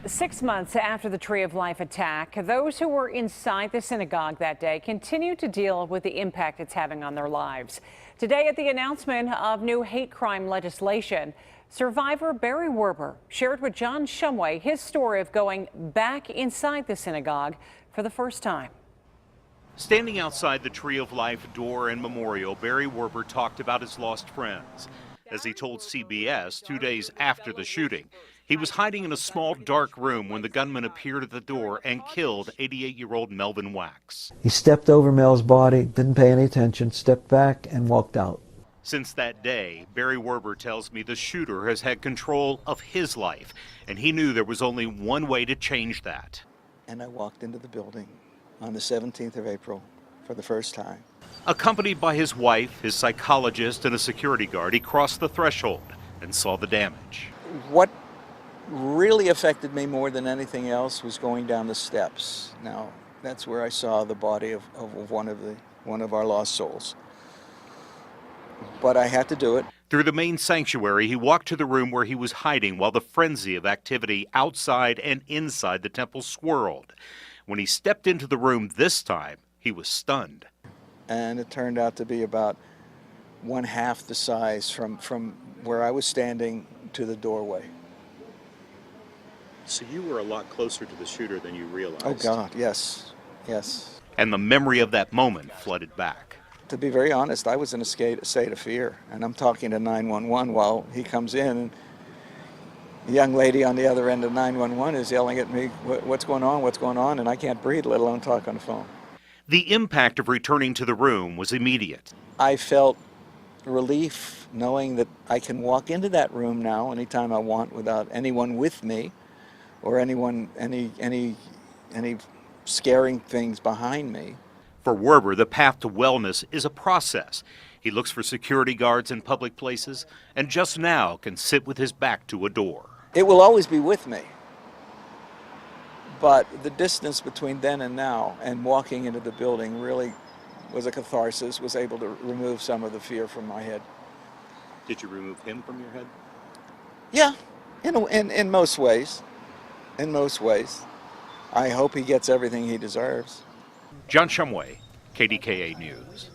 6 months after the Tree of Life attack, those who were inside the synagogue that day continue to deal with the impact it's having on their lives. Today, at the announcement of new hate crime legislation, survivor Barry Werber shared with John Shumway his story of going back inside the synagogue for the first time. Standing outside the Tree of Life door and memorial, Barry Werber talked about his lost friends. As he told CBS 2 days after the shooting, he was hiding in a small dark room when the gunman appeared at the door and killed 88-year-old Melvin Wax. He stepped over Mel's body, didn't pay any attention, stepped back and walked out. Since that day, Barry Werber tells me the shooter has had control of his life, and he knew there was only one way to change that. And I walked into the building on the 17th of April for the first time. Accompanied by his wife, his psychologist, and a security guard, he crossed the threshold and saw the damage. What really affected me more than anything else was going down the steps. Now, that's where I saw the body of one of our lost souls. But I had to do it. Through the main sanctuary, he walked to the room where he was hiding while the frenzy of activity outside and inside the temple swirled. When he stepped into the room this time, he was stunned. And it turned out to be about 1/2 the size from where I was standing to the doorway. So you were a lot closer to the shooter than you realized. Oh God, yes, yes. And the memory of that moment flooded back. To be very honest, I was in a state of fear, and I'm talking to 911 while he comes in, and the young lady on the other end of 911 is yelling at me, what's going on, and I can't breathe, let alone talk on the phone. The impact of returning to the room was immediate. I felt relief knowing that I can walk into that room now anytime I want without anyone with me or any scaring things behind me. For Werber, the path to wellness is a process. He looks for security guards in public places and just now can sit with his back to a door. It will always be with me. But the distance between then and now and walking into the building really was a catharsis, was able to remove some of the fear from my head. Did you remove him from your head? Yeah, in most ways. In most ways. I hope he gets everything he deserves. John Shumway, KDKA News.